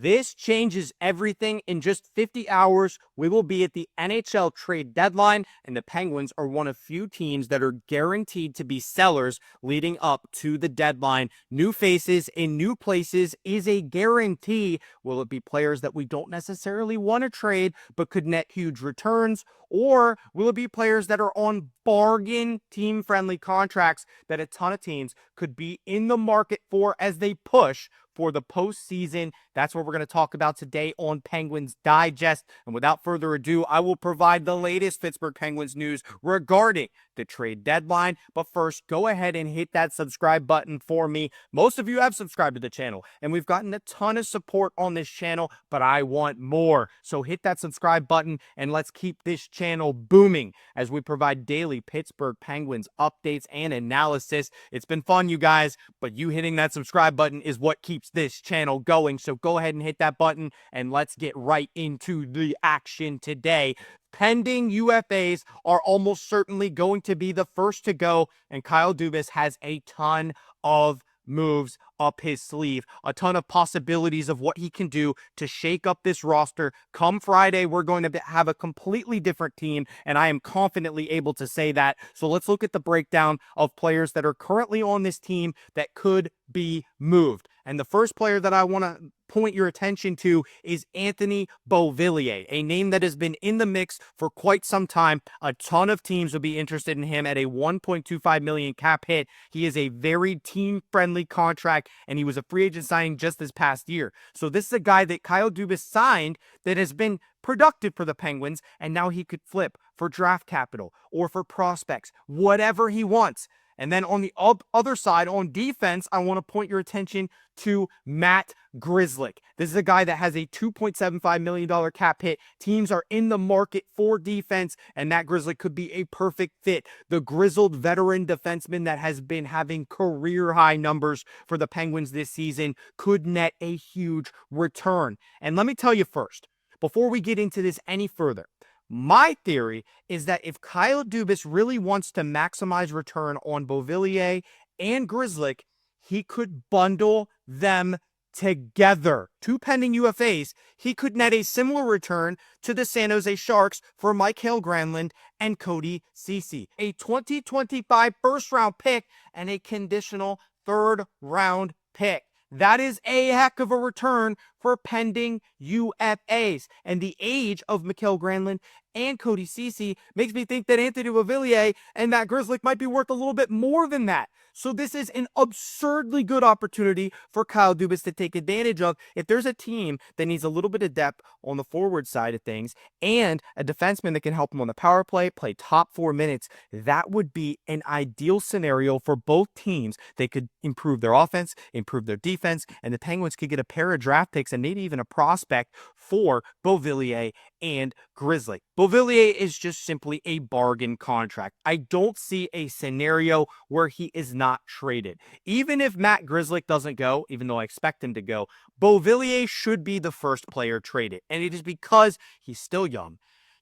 This changes everything. In just 50 hours, we will be at the NHL trade deadline, and the Penguins are one of few teams that are guaranteed to be sellers leading up to the deadline. New faces in new places is a guarantee. Will it be players that we don't necessarily want to trade but could net huge returns? Or will it be players that are on bargain team-friendly contracts that a ton of teams could be in the market for as they push for the postseason? That's what we're going to talk about today on Penguins Digest. And without further ado, I will provide the latest Pittsburgh Penguins news regarding the trade deadline. But first, go ahead and hit that subscribe button for me. Most of you have subscribed to the channel, and we've gotten a ton of support on this channel, but I want more. So hit that subscribe button, and let's keep this channel booming as we provide daily Pittsburgh Penguins updates and analysis. It's been fun, you guys, but you hitting that subscribe button is what keeps this channel going. So go ahead and hit that button, and let's get right into the action today. Pending UFAs are almost certainly going to be the first to go, and Kyle Dubas has a ton of moves up his sleeve, a ton of possibilities of what he can do to shake up this roster. Come Friday, we're going to have a completely different team, and I am confidently able to say that. So let's look at the breakdown of players that are currently on this team that could be moved. And the first player that I want to point your attention to is Anthony Beauvillier, a name that has been in the mix for quite some time. A ton of teams will be interested in him at a $1.25 million cap hit. He is a very team-friendly contract, and he was a free agent signing just this past year. So this is a guy that Kyle Dubas signed that has been productive for the Penguins, and now he could flip for draft capital or for prospects, whatever he wants. And then on the other side, on defense, I want to point your attention to Matt Grzelcyk. This is a guy that has a $2.75 million cap hit. Teams are in the market for defense, and Matt Grzelcyk could be a perfect fit. The grizzled veteran defenseman that has been having career-high numbers for the Penguins this season could net a huge return. And let me tell you first, before we get into this any further, my theory is that if Kyle Dubas really wants to maximize return on Beauvillier and Grzelcyk, he could bundle them together. Two pending UFAs, he could net a similar return to the San Jose Sharks for Mikael Granlund and Cody Ceci. A 2025 first-round pick and a conditional third-round pick. That is a heck of a return for pending UFAs. And the age of Mikael Granlund and Cody Ceci makes me think that Anthony Beauvillier and Matt Grzelcyk might be worth a little bit more than that. So this is an absurdly good opportunity for Kyle Dubas to take advantage of. If there's a team that needs a little bit of depth on the forward side of things and a defenseman that can help him on the power play top 4 minutes, that would be an ideal scenario for both teams. They could improve their offense, improve their defense, and the Penguins could get a pair of draft picks and maybe even a prospect for Beauvillier and Grzelcyk. Beauvillier is just simply a bargain contract. I don't see a scenario where he is not traded. Even if Matt Grzelcyk doesn't go, even though I expect him to go, Beauvillier should be the first player traded. And it is because he's still young.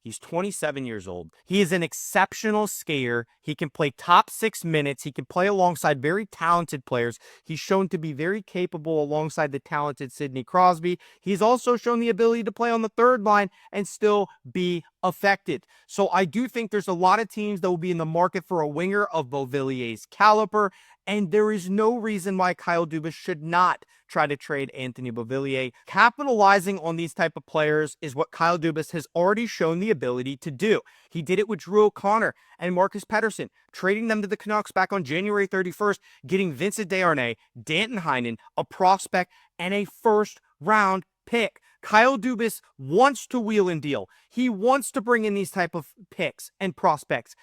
He's 27 years old. He is an exceptional skater. He can play top 6 minutes. He can play alongside very talented players. He's shown to be very capable alongside the talented Sidney Crosby. He's also shown the ability to play on the third line and still be effective. So I do think there's a lot of teams that will be in the market for a winger of Beauvillier's caliber, and there is no reason why Kyle Dubas should not try to trade Anthony Beauvillier. Capitalizing on these type of players is what Kyle Dubas has already shown the ability to do. He did it with Drew O'Connor and Marcus Pettersson, trading them to the Canucks back on January 31st, getting Vincent Desharnais, Danton Heinen, a prospect, and a first-round pick. Kyle Dubas wants to wheel and deal. He wants to bring in these type of picks and prospects.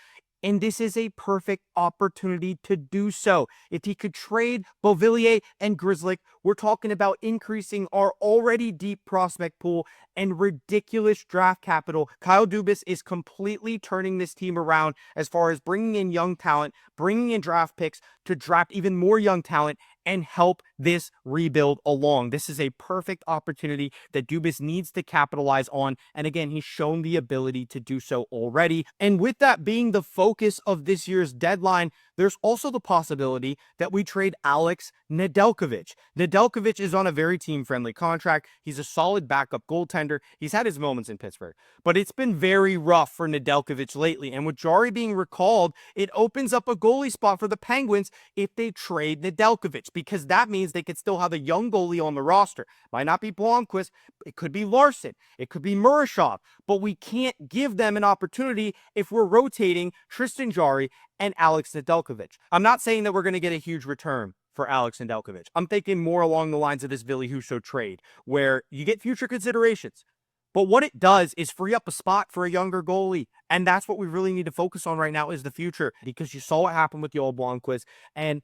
And this is a perfect opportunity to do so. If he could trade Beauvillier and Grzelcyk, we're talking about increasing our already deep prospect pool and ridiculous draft capital. Kyle Dubas is completely turning this team around as far as bringing in young talent, bringing in draft picks to draft even more young talent and help this rebuild along. This is a perfect opportunity that Dubas needs to capitalize on. And again, he's shown the ability to do so already. And with that being the focus of this year's deadline, there's also the possibility that we trade Alex Nedeljkovic. Nedeljkovic is on a very team-friendly contract. He's a solid backup goaltender. He's had his moments in Pittsburgh, but it's been very rough for Nedeljkovic lately. And with Jarry being recalled, it opens up a goalie spot for the Penguins if they trade Nedeljkovic, because that means they could still have a young goalie on the roster. Might not be Blomqvist, it could be Larson, it could be Murashov, but we can't give them an opportunity if we're rotating Tristan Jarry and Alex Nedeljkovic. I'm not saying that we're going to get a huge return for Alex Nedeljkovic. I'm thinking more along the lines of this Ville Husso trade, where you get future considerations. But what it does is free up a spot for a younger goalie. And that's what we really need to focus on right now is the future, because you saw what happened with Joel Blomqvist. And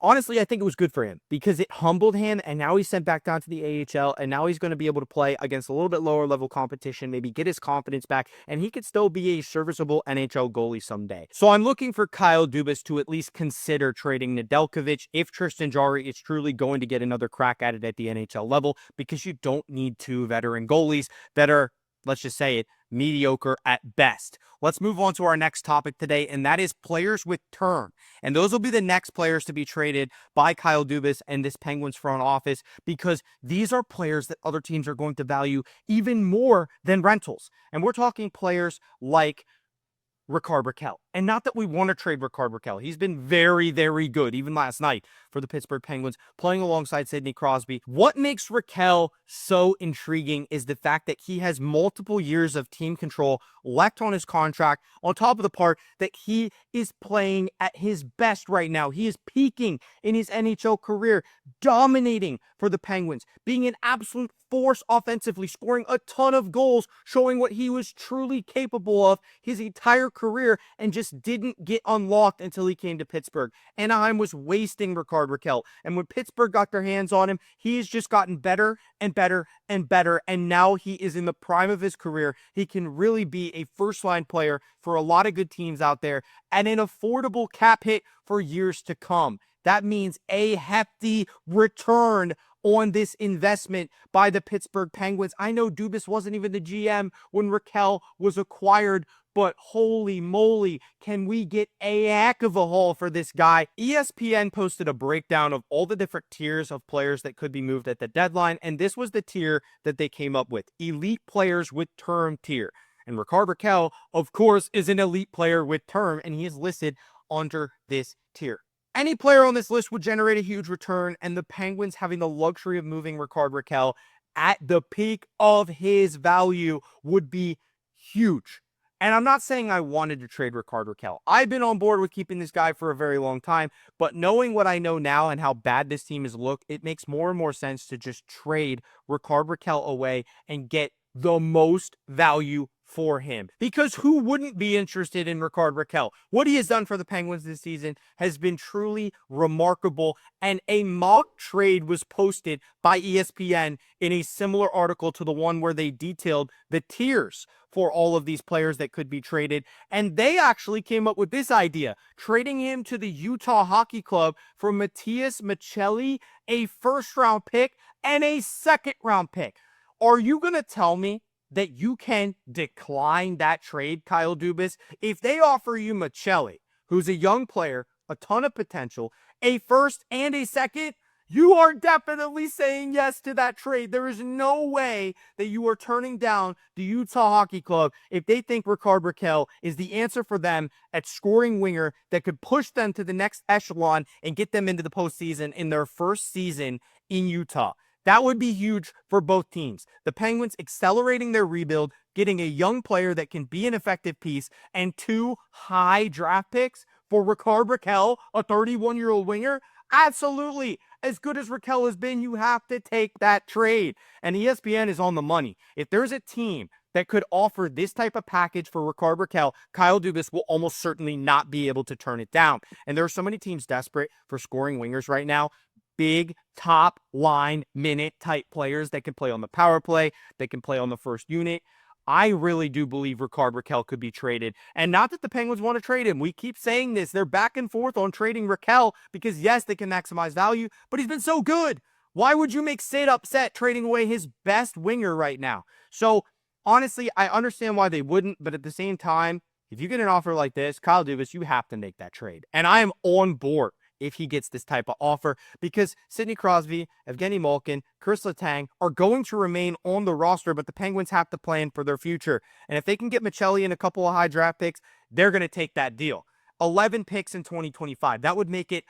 honestly, I think it was good for him because it humbled him, and now he's sent back down to the AHL, and now he's going to be able to play against a little bit lower level competition, maybe get his confidence back, and he could still be a serviceable NHL goalie someday. So I'm looking for Kyle Dubas to at least consider trading Nedeljkovic if Tristan Jarry is truly going to get another crack at it at the NHL level, because you don't need two veteran goalies that are, let's just say it, mediocre at best. Let's move on to our next topic today, and that is players with term. And those will be the next players to be traded by Kyle Dubas and this Penguins front office, because these are players that other teams are going to value even more than rentals. And we're talking players like Rickard Rakell. And not that we want to trade Rickard Rakell. He's been very, very good, even last night for the Pittsburgh Penguins, playing alongside Sidney Crosby. What makes Rakell so intriguing is the fact that he has multiple years of team control left on his contract, on top of the part that he is playing at his best right now. He is peaking in his NHL career, dominating for the Penguins, being an absolute force offensively, scoring a ton of goals, showing what he was truly capable of his entire career, and just didn't get unlocked until he came to Pittsburgh. Anaheim was wasting Rickard Rakell, and when Pittsburgh got their hands on him, he's just gotten better and better and better, and now he is in the prime of his career. He can really be a first-line player for a lot of good teams out there, and an affordable cap hit for years to come. That means a hefty return on this investment by the Pittsburgh Penguins. I know Dubas wasn't even the GM when Rakell was acquired, but holy moly, can we get a heck of a haul for this guy? ESPN posted a breakdown of all the different tiers of players that could be moved at the deadline, and this was the tier that they came up with: elite players with term tier. And Rickard Rakell, of course, is an elite player with term, and he is listed under this tier. Any player on this list would generate a huge return, and the Penguins having the luxury of moving Rickard Rakell at the peak of his value would be huge. And I'm not saying I wanted to trade Rickard Rakell. I've been on board with keeping this guy for a very long time, but knowing what I know now and how bad this team has looked, it makes more and more sense to just trade Rickard Rakell away and get the most value for him. Because who wouldn't be interested in Rickard Rakell? What he has done for the Penguins this season has been truly remarkable, and a mock trade was posted by ESPN in a similar article to the one where they detailed the tiers for all of these players that could be traded, and they actually came up with this idea: trading him to the Utah Hockey Club for Matias Maccelli, a first-round pick, and a second-round pick. Are you going to tell me that you can decline that trade, Kyle Dubas? If they offer you Maccelli, who's a young player, a ton of potential, a first and a second, you are definitely saying yes to that trade. There is no way that you are turning down the Utah Hockey Club if they think Rickard Rakell is the answer for them at scoring winger that could push them to the next echelon and get them into the postseason in their first season in Utah. That would be huge for both teams. The Penguins accelerating their rebuild, getting a young player that can be an effective piece, and 2 high draft picks for Rickard Rakell, a 31-year-old winger. Absolutely. As good as Rakell has been, you have to take that trade. And ESPN is on the money. If there's a team that could offer this type of package for Rickard Rakell, Kyle Dubas will almost certainly not be able to turn it down. And there are so many teams desperate for scoring wingers right now. Big top line minute type players that can play on the power play, that can play on the first unit. I really do believe Rickard Rakell could be traded. And not that the Penguins want to trade him. We keep saying this. They're back and forth on trading Rakell because, yes, they can maximize value, but he's been so good. Why would you make Sid upset trading away his best winger right now? So, honestly, I understand why they wouldn't, but at the same time, If you get an offer like this, Kyle Dubas, you have to make that trade. And I am on board if he gets this type of offer, because Sidney Crosby, Evgeni Malkin, Kris Letang are going to remain on the roster, but the Penguins have to plan for their future. And if they can get Machelli and a couple of high draft picks, they're going to take that deal. 11 picks in 2025. That would make it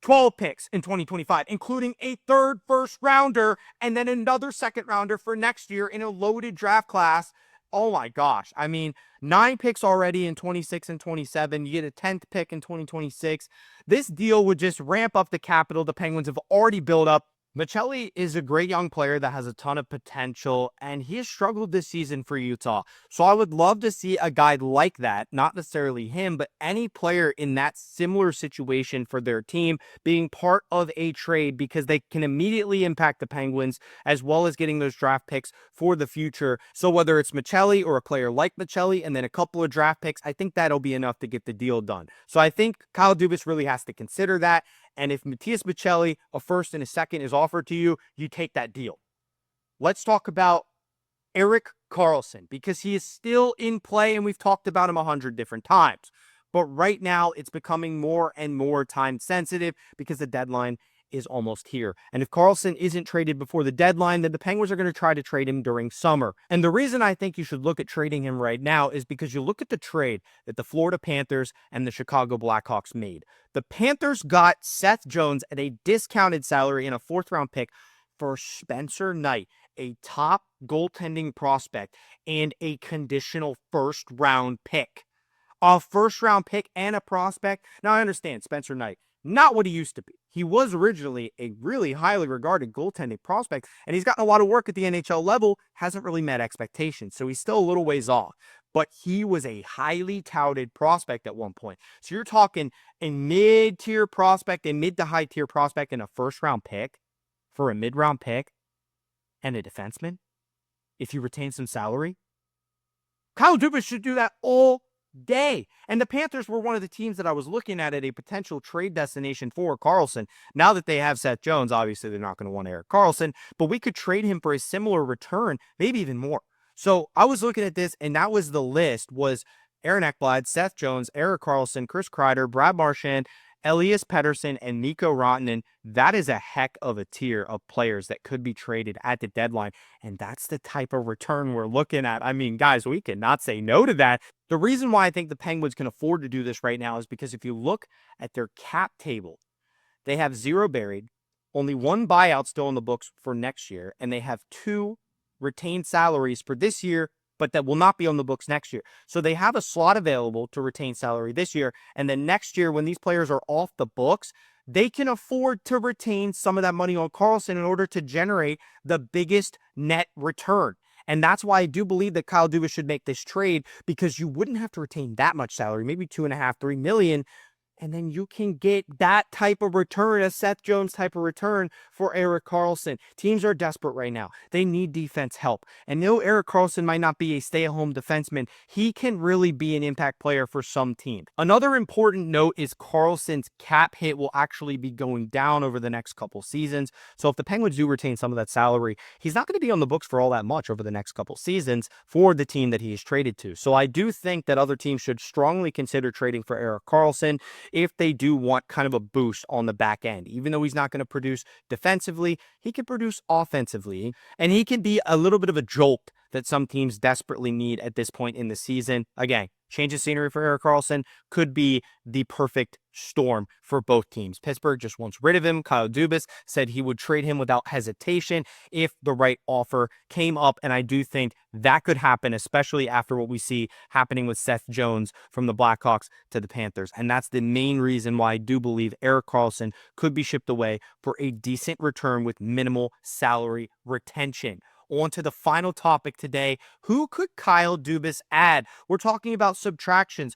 12 picks in 2025, including a third first rounder and then another second rounder for next year in a loaded draft class. Oh my gosh. I mean, 9 picks already in 26 and 27. You get a 10th pick in 2026. This deal would just ramp up the capital the Penguins have already built up. Machelli is a great young player that has a ton of potential, and he has struggled this season for Utah. So I would love to see a guy like that, not necessarily him, but any player in that similar situation for their team being part of a trade, because they can immediately impact the Penguins as well as getting those draft picks for the future. So whether it's Machelli or a player like Machelli and then a couple of draft picks, I think that'll be enough to get the deal done. So I think Kyle Dubas really has to consider that. And if Matias Machelli, a first and a second, is offered to you, you take that deal. Let's talk about Erik Karlsson, because he is still in play, and we've talked about him 100 different times. But right now, it's becoming more and more time sensitive because the deadline is almost here. And if Karlsson isn't traded before the deadline, then the Penguins are going to try to trade him during summer. And the reason I think you should look at trading him right now is because you look at the trade that the Florida Panthers and the Chicago Blackhawks made. The Panthers got Seth Jones at a discounted salary and a 4th-round pick for Spencer Knight, a top goaltending prospect, and a conditional 1st-round pick. A 1st-round pick and a prospect. Now, I understand Spencer Knight, not what he used to be. He was originally a really highly regarded goaltending prospect, and he's gotten a lot of work at the NHL level, hasn't really met expectations, so he's still a little ways off. But he was a highly touted prospect at one point. So you're talking a mid-tier prospect, a mid to high-tier prospect, and a 1st-round pick for a mid-round pick and a defenseman if you retain some salary. Kyle Dubas should do that all day. And the Panthers were one of the teams that I was looking at a potential trade destination for Karlsson. Now that they have Seth Jones, obviously they're not going to want Erik Karlsson, but we could trade him for a similar return, maybe even more. So I was looking at this, and that was the list: was Aaron Ekblad, Seth Jones, Erik Karlsson, Chris Kreider, Brad Marchand, Elias Pettersson, and Mikko Rantanen. That is a heck of a tier of players that could be traded at the deadline. And that's the type of return we're looking at. I mean, guys, we cannot say no to that. The reason why I think the Penguins can afford to do this right now is because if you look at their cap table, they have 0 buried, only 1 buyout still in the books for next year, and they have 2 retained salaries for this year, but that will not be on the books next year. So they have a slot available to retain salary this year, and then next year, when these players are off the books, they can afford to retain some of that money on Karlsson in order to generate the biggest net return. And that's why I do believe that Kyle Dubas should make this trade, because you wouldn't have to retain that much salary, maybe $2.5, $3 million, and then you can get that type of return, a Seth Jones type of return for Erik Karlsson. Teams are desperate right now. They need defense help. And though Erik Karlsson might not be a stay-at-home defenseman, he can really be an impact player for some teams. Another important note is Karlsson's cap hit will actually be going down over the next couple seasons. So if the Penguins do retain some of that salary, he's not going to be on the books for all that much over the next couple seasons for the team that he is traded to. So I do think that other teams should strongly consider trading for Erik Karlsson if they do want kind of a boost on the back end. Even though he's not going to produce defensively, he can produce offensively, and he can be a little bit of a jolt that some teams desperately need at this point in the season. Again, change of scenery for Erik Karlsson could be the perfect storm for both teams. Pittsburgh just wants rid of him. Kyle Dubas said he would trade him without hesitation if the right offer came up, and I do think that could happen, especially after what we see happening with Seth Jones from the Blackhawks to the Panthers. And that's the main reason why I do believe Erik Karlsson could be shipped away for a decent return with minimal salary retention. On to the final topic today. Who could Kyle Dubas add? We're talking about subtractions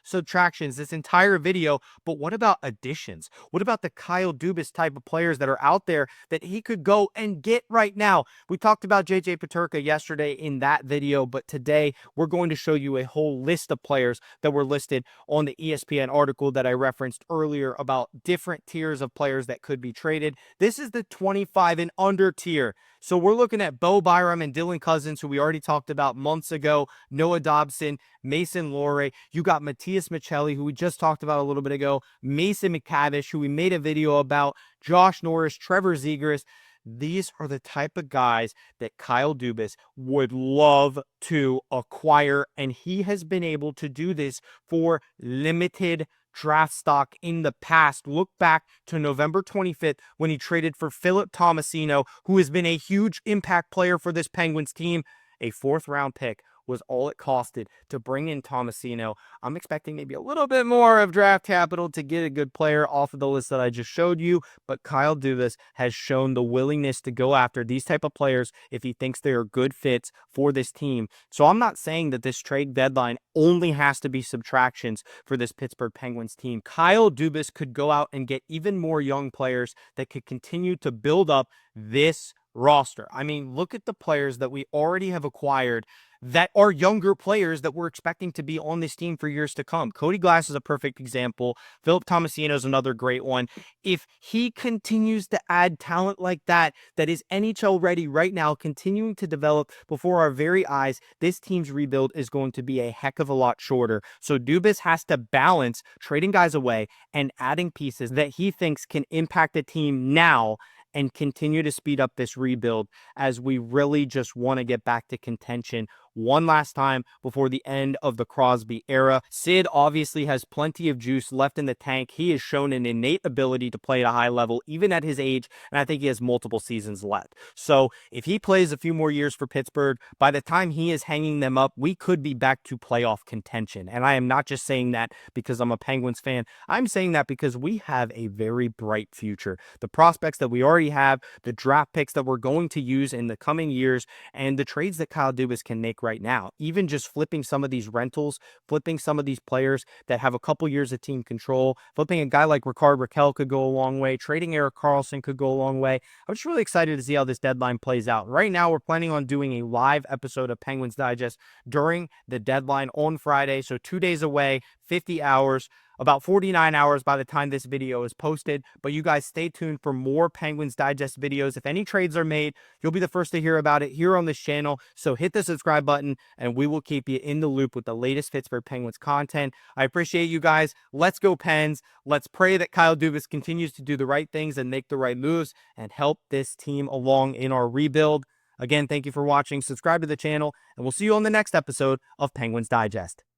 this entire video, but what about additions? What about the Kyle Dubas type of players that are out there that he could go and get right now? We talked about JJ Peterka yesterday in that video, but today we're going to show you a whole list of players that were listed on the ESPN article that I referenced earlier about different tiers of players that could be traded. This is the 25 and under tier. So we're looking at Bo Byram and Dylan Cousins, who we already talked about months ago, Noah Dobson, Mason Lohrei. You got Matthias Michelli, who we just talked about a little bit ago, Mason McCavish, who we made a video about, Josh Norris, Trevor Zegras. These are the type of guys that Kyle Dubas would love to acquire, and he has been able to do this for limited draft stock in the past. Look back to November 25th when he traded for Philip Tomasino, who has been a huge impact player for this Penguins team. A fourth-round pick was all it costed to bring in Tomasino. I'm expecting maybe a little bit more of draft capital to get a good player off of the list that I just showed you, but Kyle Dubas has shown the willingness to go after these type of players if he thinks they are good fits for this team. So I'm not saying that this trade deadline only has to be subtractions for this Pittsburgh Penguins team. Kyle Dubas could go out and get even more young players that could continue to build up this roster. I mean, look at the players that we already have acquired that are younger players that we're expecting to be on this team for years to come. Cody Glass is a perfect example. Philip Tomasino is another great one. If he continues to add talent like that, that is NHL ready right now, continuing to develop before our very eyes, this team's rebuild is going to be a heck of a lot shorter. So Dubas has to balance trading guys away and adding pieces that he thinks can impact the team now and continue to speed up this rebuild as we really just want to get back to contention one last time before the end of the Crosby era. Sid obviously has plenty of juice left in the tank. He has shown an innate ability to play at a high level, even at his age, and I think he has multiple seasons left. So if he plays a few more years for Pittsburgh, by the time he is hanging them up, we could be back to playoff contention. And I am not just saying that because I'm a Penguins fan. I'm saying that because we have a very bright future. The prospects that we already have, the draft picks that we're going to use in the coming years, and the trades that Kyle Dubas can make right now. Even just flipping some of these rentals, flipping some of these players that have a couple years of team control, flipping a guy like Rickard Rakell could go a long way, trading Erik Karlsson could go a long way. I'm just really excited to see how this deadline plays out. Right now, we're planning on doing a live episode of Penguins Digest during the deadline on Friday, so 2 days away, 50 hours. About 49 hours by the time this video is posted, but you guys stay tuned for more Penguins Digest videos. If any trades are made, you'll be the first to hear about it here on this channel, so hit the subscribe button, and we will keep you in the loop with the latest Pittsburgh Penguins content. I appreciate you guys. Let's go Pens. Let's pray that Kyle Dubas continues to do the right things and make the right moves and help this team along in our rebuild. Again, thank you for watching. Subscribe to the channel, and we'll see you on the next episode of Penguins Digest.